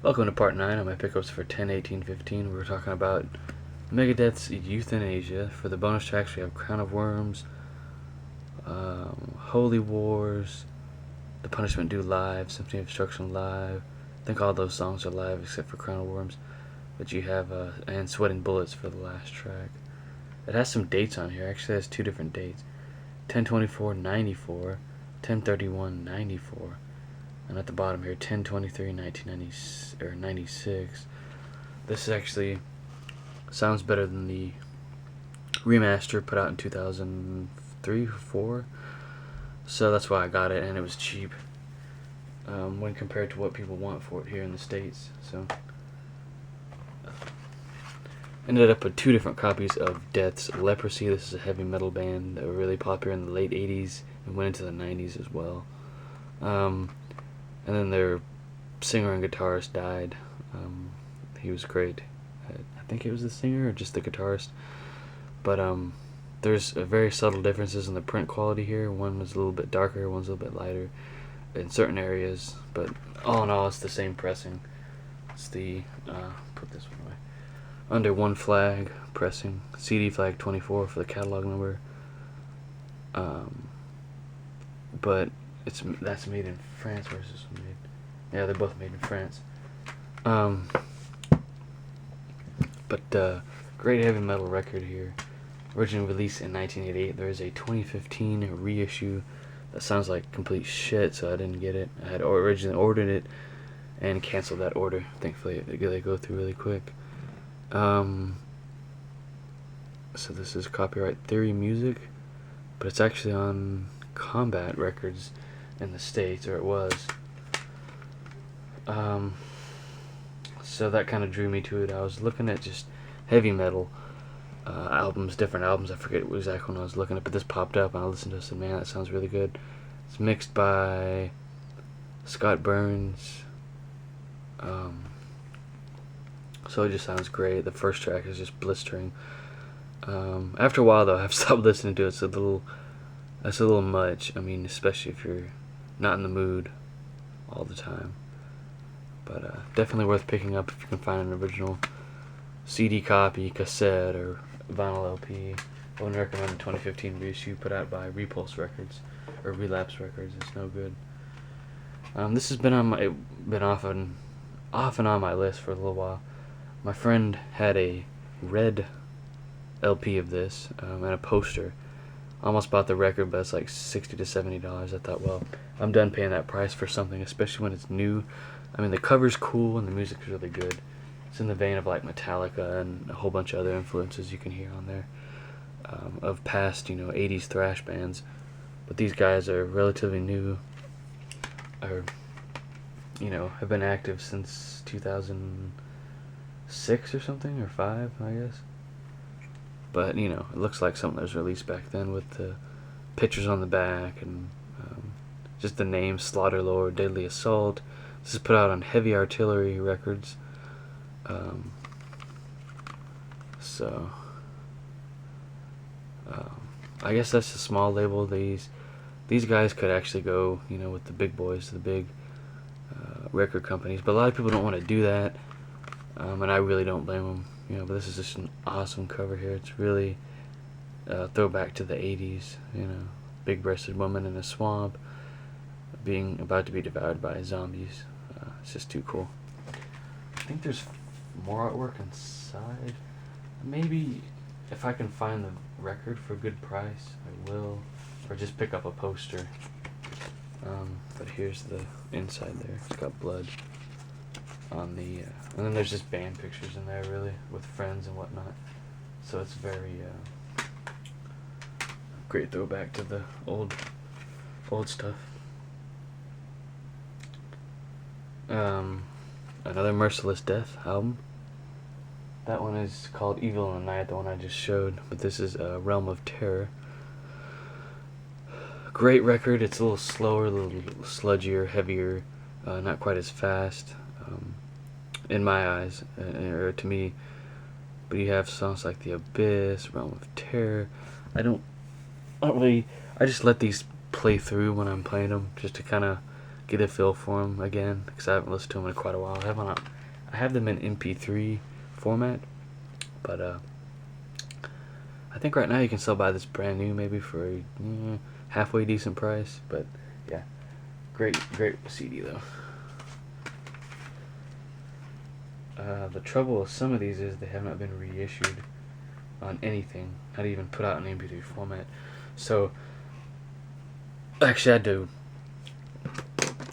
Welcome to part 9 of my pickups for 10-18-15. We're talking about Megadeth's Euthanasia. For the bonus tracks, we have Crown of Worms, Holy Wars, The Punishment Due Live, Symphony of Destruction Live. I think all those songs are live except for Crown of Worms. But you have, and Sweating Bullets for the last track. It has some dates on here. Actually, it has two different dates: 10/24/94, 10/31/94. And at the bottom here, 10/23/1996. This actually sounds better than the remaster put out in 2003 or 4. So that's why I got it, and it was cheap when compared to what people want for it here in the States. So ended up with two different copies of Death's Leprosy. This is a heavy metal band that were really popular in the late 80s and went into the 90s as well. And then their singer and guitarist died. He was great. I think it was the singer or just the guitarist. But there's very subtle differences in the print quality here. One was a little bit darker, one's a little bit lighter in certain areas. But all in all, it's the same pressing. It's the, put this one away, under one flag pressing. CD flag 24 for the catalog number. But that's made in France. Where's this one made? Yeah, they're both made in France. But great heavy metal record here. Originally released in 1988. There is a 2015 reissue that sounds like complete shit, so I didn't get it. I had originally ordered it and canceled that order. Thankfully, they go through really quick. So this is Copyright Theory Music, but it's actually on Combat Records in the States, or it was. So that kind of drew me to it. I was looking at just heavy metal albums, different albums. I forget exactly when I was looking at, but this popped up and I listened to it and said, man, that sounds really good. It's mixed by Scott Burns. So it just sounds great. The first track is just blistering. After a while though, I've stopped listening to it. It's a little much. I mean, especially if you're not in the mood all the time. But definitely worth picking up if you can find an original CD copy, cassette, or vinyl LP. I wouldn't recommend the 2015 reissue put out by Repulse Records or Relapse Records. It's no good. This has been off and on my list for a little while. My friend had a red LP of this and a poster. Almost bought the record, but it's like $60 to $70. I thought, well, I'm done paying that price for something, especially when it's new. I mean, the cover's cool and the music's really good. It's in the vein of like Metallica and a whole bunch of other influences you can hear on there of past, 80s thrash bands. But these guys are relatively new, or have been active since 2006 or something, or 5, I guess. But it looks like something that was released back then with the pictures on the back and just the name Slaughterlord, Deadly Assault. This is put out on Heavy Artillery Records. I guess that's a small label. These guys could actually go, with the big boys, the big record companies. But a lot of people don't want to do that, and I really don't blame them. But this is just an awesome cover here. It's really throwback to the 80s. Big-breasted woman in a swamp, being about to be devoured by zombies. It's just too cool. I think there's more artwork inside. Maybe if I can find the record for a good price, I will, or just pick up a poster. But here's the inside there. It's got blood on the, and then there's just band pictures in there, really, with friends and whatnot. So it's very great throwback to the old stuff. Another Merciless Death album. That one is called Evil in the Night, the one I just showed, but this is Realm of Terror. Great record. It's a little slower, a little sludgier, heavier, not quite as fast, in my eyes, or to me. But you have songs like The Abyss, Realm of Terror. I just let these play through when I'm playing them, just to kind of get a feel for them again, because I haven't listened to them in quite a while. I have them in MP3 format, but I think right now you can still buy this brand new, maybe for a halfway decent price. But yeah, great CD though. The trouble with some of these is they have not been reissued on anything, not even put out in MP3 format. So actually I had to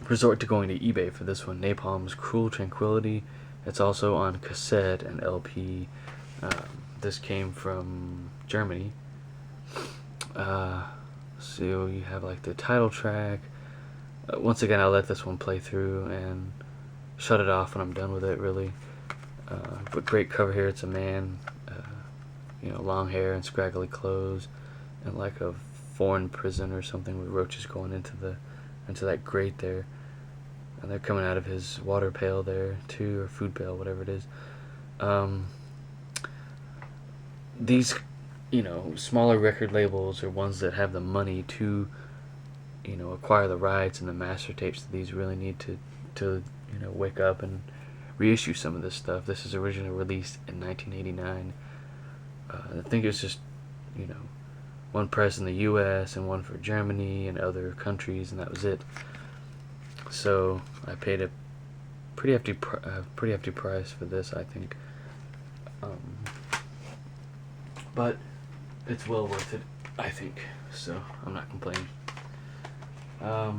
resort to going to eBay for this one. Napalm's Cruel Tranquility. It's also on cassette and LP. This came from Germany. So you have like the title track. Once again, I'll let this one play through and shut it off when I'm done with it, really. But great cover here. It's a man, long hair and scraggly clothes, and like a foreign prison or something with roaches going into that grate there, and they're coming out of his water pail there too, or food pail, whatever it is. These, smaller record labels or ones that have the money to, acquire the rights and the master tapes, these really need to wake up and reissue some of this stuff. This is originally released in 1989. I think it was just, one press in the U.S. and one for Germany and other countries, and that was it. So I paid a pretty hefty price for this, I think. But it's well worth it, I think. So I'm not complaining. I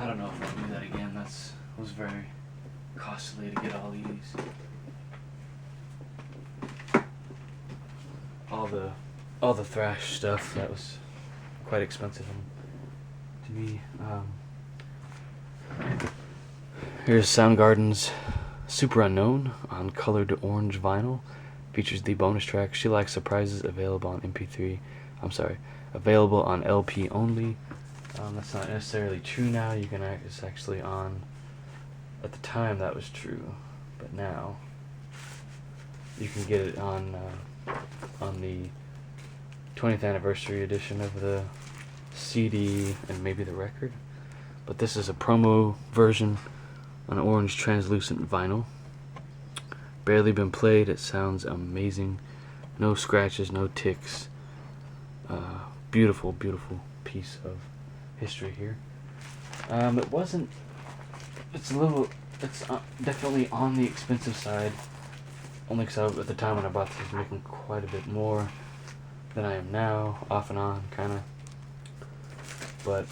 don't know if I'll do that again. It was very costly to get all these. All the thrash stuff, that was quite expensive to me. Here's Soundgarden's Super Unknown on colored orange vinyl. Features the bonus track She Likes Surprises, available on available on LP only. That's not necessarily true now. It's actually on, at the time that was true, but now you can get it on the 20th anniversary edition of the CD and maybe the record. But this is a promo version on orange translucent vinyl. Barely been played. It sounds amazing. No scratches, no ticks. Beautiful piece of history here. It's definitely on the expensive side, only because at the time when I bought this I was making quite a bit more than I am now, off and on, kind of. But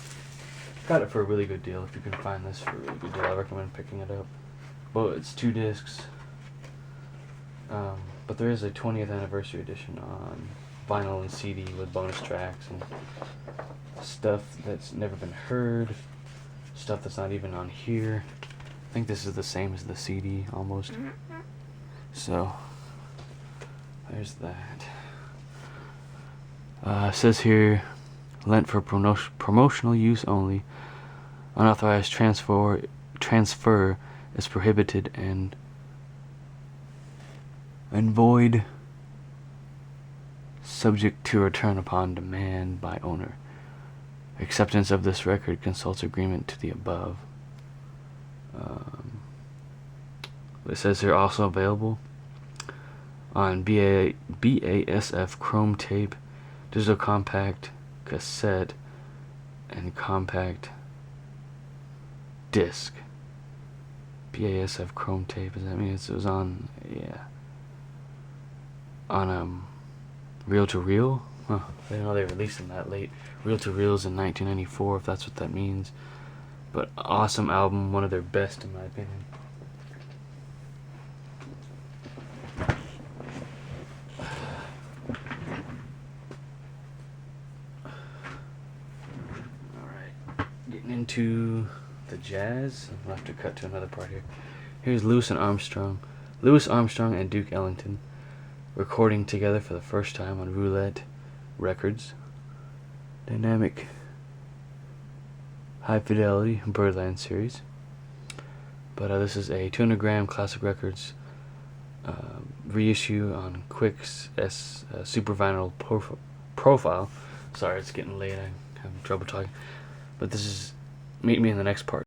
got it for a really good deal. If you can find this for a really good deal, I recommend picking it up. Well, it's 2 discs, but there is a 20th anniversary edition on vinyl and CD with bonus tracks and stuff that's never been heard, stuff that's not even on here. I think this is the same as the CD almost. So there's that. It says here, lent for promotional use only. Unauthorized transfer is prohibited and void, subject to return upon demand by owner. Acceptance of this record consults agreement to the above. It says here also available on BASF Chrome tape, digital compact, cassette, and compact disc. BASF Chrome tape, does that mean it was on, on reel to reel? Huh, I didn't know they released them that late. Reel to reels in 1994, if that's what that means. But awesome album, one of their best in my opinion. Alright, getting into the jazz. I'll have to cut to another part here. Here's Louis Armstrong and Duke Ellington recording together for the first time on Roulette Records. Dynamic High Fidelity Birdland series. But this is a 200-gram Classic Records reissue on Quick's Super Vinyl Profile. Sorry, it's getting late. I'm having trouble talking. But this is Meet me in the next part.